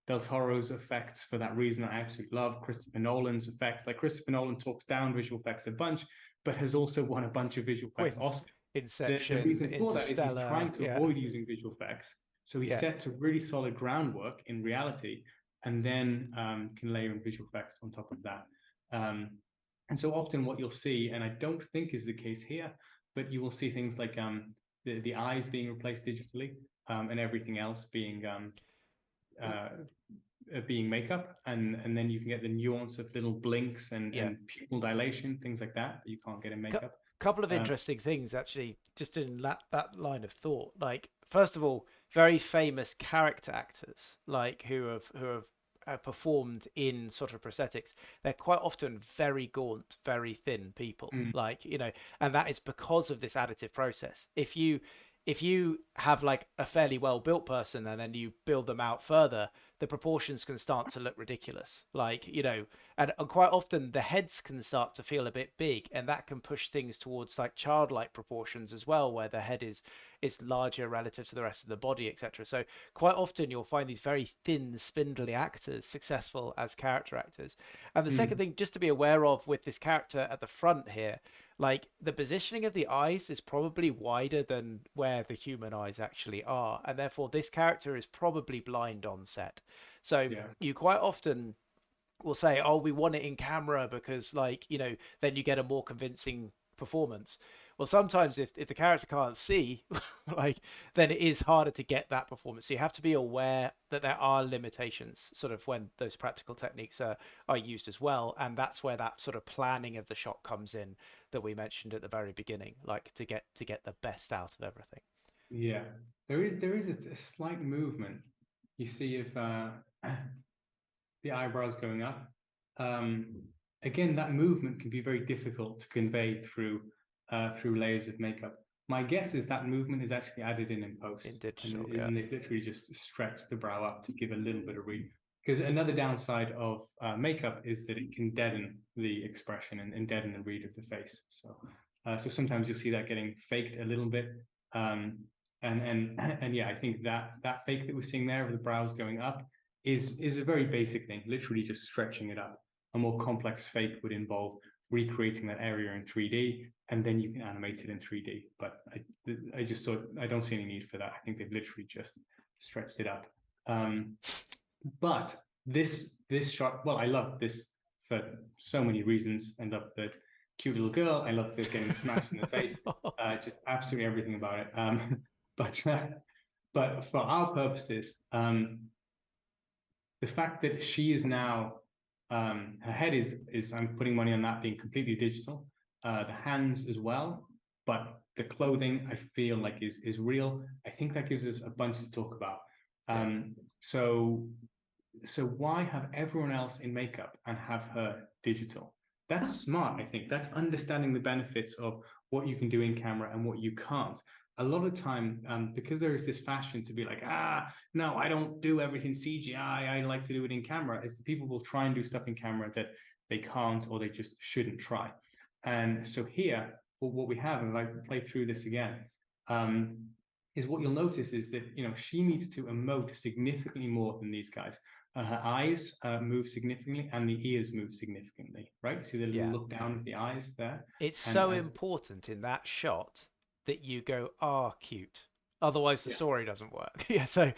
Del Toro's effects, for that reason, I absolutely love Christopher Nolan's effects. Like Christopher Nolan talks down visual effects a bunch, but has also won a bunch of visual effects wins. Oscars. The Inception, reason for that is he's Interstellar. trying to Yeah. avoid using visual effects. So he Yeah. sets a really solid groundwork in reality and then can layer in visual effects on top of that. Um, and so often what you'll see, and I don't think is the case here, but you will see things like the eyes being replaced digitally and everything else uh, being makeup, and then you can get the nuance of little blinks Yeah. and pupil dilation, things like that you can't get in Cou- makeup. Couple of Um, interesting things actually, just in that line of thought. Like, first of all, very famous character actors, like who have performed in sort of prosthetics. They're quite often very gaunt, very thin people. mm, Like, and that is because of this additive process. If you have like a fairly well built person and then you build them out further, the proportions can start to look ridiculous. Like, and quite often the heads can start to feel a bit big, and that can push things towards like childlike proportions as well, where the head is larger relative to the rest of the body, etc. So quite often you'll find these very thin, spindly actors successful as character actors. And the second mm, thing just to be aware of with this character at the front here, like the positioning of the eyes is probably wider than where the human eyes actually are, and therefore this character is probably blind on set. So yeah. you quite often will say, "Oh, we want it in camera because, like, then you get a more convincing performance." Well, sometimes if the character can't see, like, then it is harder to get that performance. So you have to be aware that there are limitations, sort of when those practical techniques are used as well, and that's where that sort of planning of the shot comes in that we mentioned at the very beginning, like to get the best out of everything. Yeah, there is a slight movement. You see if the eyebrows going up. Um, Again, that movement can be very difficult to convey through layers of makeup. My guess is that movement is actually added in In post, and, digital. Yeah. and they've literally just stretched the brow up to give a little bit of read. Because another downside of makeup is that it can deaden the expression and deaden the read of the face. So sometimes you'll see that getting faked a little bit. Um, and yeah, I think that fake that we're seeing there of the brows going up is a very basic thing, literally just stretching it up. A more complex fake would involve recreating that area in 3D, and then you can animate it in 3D. But I just thought I don't see any need for that. I think they've literally just stretched it up. But this shot, well, I love this for so many reasons. I love the cute little girl. I love the getting smashed in the face. Just absolutely everything about it. But but for our purposes, the fact that she is now her head is I'm putting money on that being completely digital. The hands as well, but the clothing I feel like is real. I think that gives us a bunch to talk about. Yeah, So why have everyone else in makeup and have her digital? That's smart, I think. That's understanding the benefits of what you can do in camera and what you can't. A lot of time, because there is this fashion to be like, no, I don't do everything CGI. I like to do it in camera. Is the people will try and do stuff in camera that they can't or they just shouldn't try. And so here, what we have, and if I play through this again, um, is what you'll notice is that she needs to emote significantly more than these guys. Her eyes move significantly and the ears move significantly, right? See the little yeah. look down of the eyes there, It's and so important in that shot that you go, ah, cute. Otherwise, the yeah, story doesn't work. Yeah. So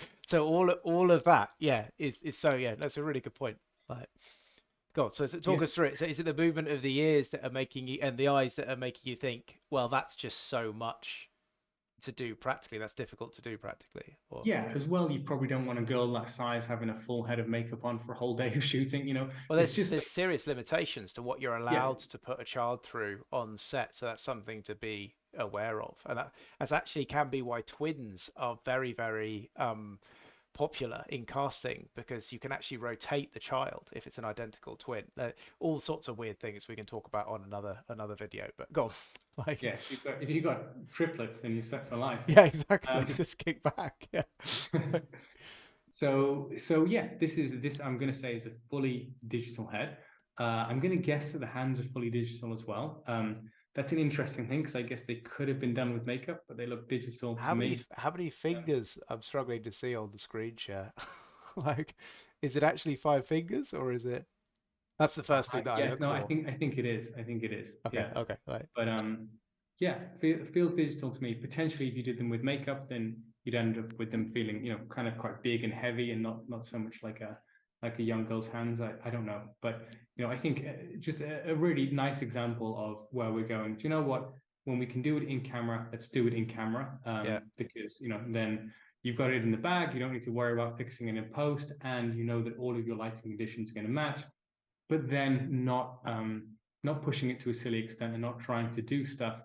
all of that, yeah, is so yeah. That's a really good point. Like, God. So yeah, talk us through it. So is it the movement of the ears that are making you and the eyes that are making you think, well, that's just so much to do practically. That's difficult to do practically. Or yeah. As well, you probably don't want a girl that size having a full head of makeup on for a whole day of shooting. well, It's just there's like, serious limitations to what you're yeah, allowed to put a child through on set, so that's something to be aware of, and that's actually can be why twins are very very popular in casting because you can actually rotate the child if it's an identical twin. All sorts of weird things we can talk about on another video, but go on. Like, yeah. If you've got triplets, then you're set for life. yeah, exactly. Um, Just kick back. Yeah. so yeah, this I'm going to say is a fully digital head. I'm going to guess that the hands are fully digital as well. That's an interesting thing because I guess they could have been done with makeup, but they look digital to me. How many Um, fingers I'm struggling to see on the screen share? Like, is it actually five fingers or is it? That's the first thing that I yes, look no, I for. think I think it is. I think it is. Okay, Yeah. okay, right. But yeah, feel digital to me. Potentially, if you did them with makeup, then you'd end up with them feeling, kind of quite big and heavy, and not so much like a young girl's hands. I don't know, but I think just a really nice example of where we're going. Do you know what? When we can do it in camera, let's do it in camera, Yeah, because then you've got it in the bag. You don't need to worry about fixing it in post, and you know that all of your lighting conditions are going to match, but then not pushing it to a silly extent and not trying to do stuff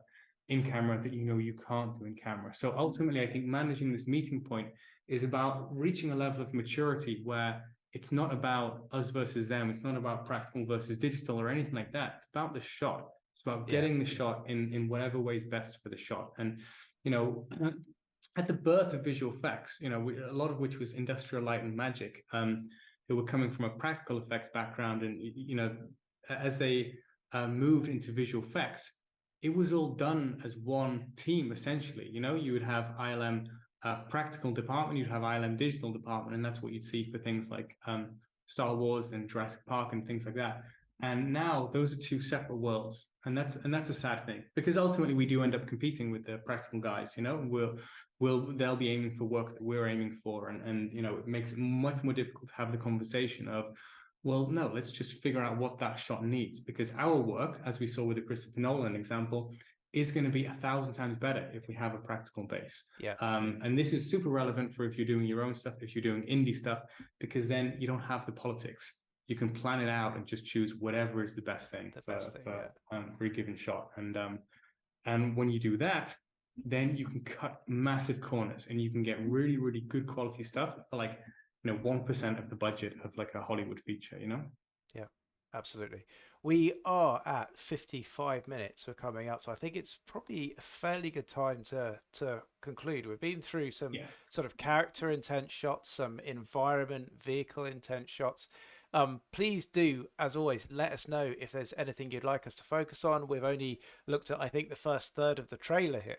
in camera that you can't do in camera. So ultimately, I think managing this meeting point is about reaching a level of maturity where it's not about us versus them. It's not about practical versus digital or anything like that. It's about the shot. It's about yeah, getting the shot in whatever way is best for the shot. And you know, at the birth of visual effects, a lot of which was industrial light and magic, who were coming from a practical effects background, and as they moved into visual effects, it was all done as one team essentially. You would have ILM practical department, you'd have ILM digital department, and that's what you'd see for things like Star Wars and Jurassic Park and things like that. And now those are two separate worlds, and that's a sad thing because ultimately we do end up competing with the practical guys. They'll be aiming for work that we're aiming for, and it makes it much more difficult to have the conversation of, well, no, let's just figure out what that shot needs, because our work, as we saw with the Christopher Nolan example, is going to be 1,000 times better if we have a practical base. yeah. And this is super relevant for if you're doing your own stuff, if you're doing indie stuff, because then you don't have the politics. You can plan it out and just choose whatever is the best thing The for best thing. for, Yeah, um, for a given shot. And when you do that, then you can cut massive corners and you can get really, really good quality stuff for like 1% of the budget of like a Hollywood feature. yeah, absolutely. We are at 55 minutes. We're coming up, so I think it's probably a fairly good time to conclude. We've been through some Yes. sort of character intent shots, some environment, vehicle intent shots. Please do, as always, let us know if there's anything you'd like us to focus on. We've only looked at, I think, the first third of the trailer here.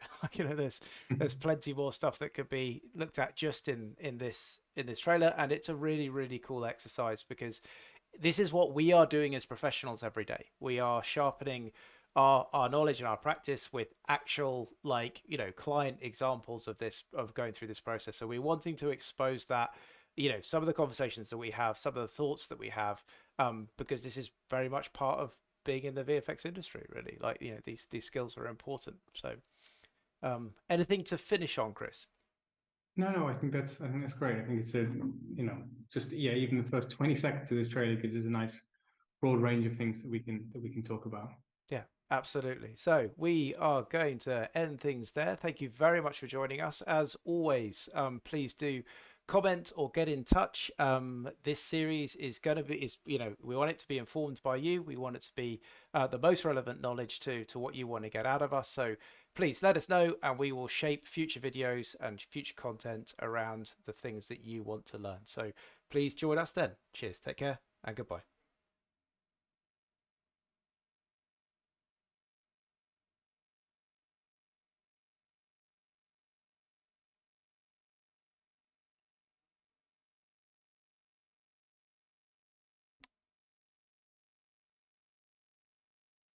There's plenty more stuff that could be looked at just in this trailer, and it's a really really cool exercise because this is what we are doing as professionals every day. We are sharpening our knowledge and our practice with actual client examples of this of going through this process. So we're wanting to expose that, some of the conversations that we have, some of the thoughts that we have, because this is very much part of being in the VFX industry, really. Like, these skills are important. So anything to finish on, Chris? No, I think that's great. I think it's a, you know, just yeah, even the first 20 seconds of this trailer gives us a nice broad range of things that we can talk about. Yeah, absolutely. So we are going to end things there. Thank you very much for joining us. As always, please do comment or get in touch. This series is going to be, is we want it to be informed by you. We want it to be the most relevant knowledge to what you want to get out of us. So please let us know, and we will shape future videos and future content around the things that you want to learn. So please join us then. Cheers. Take care and goodbye.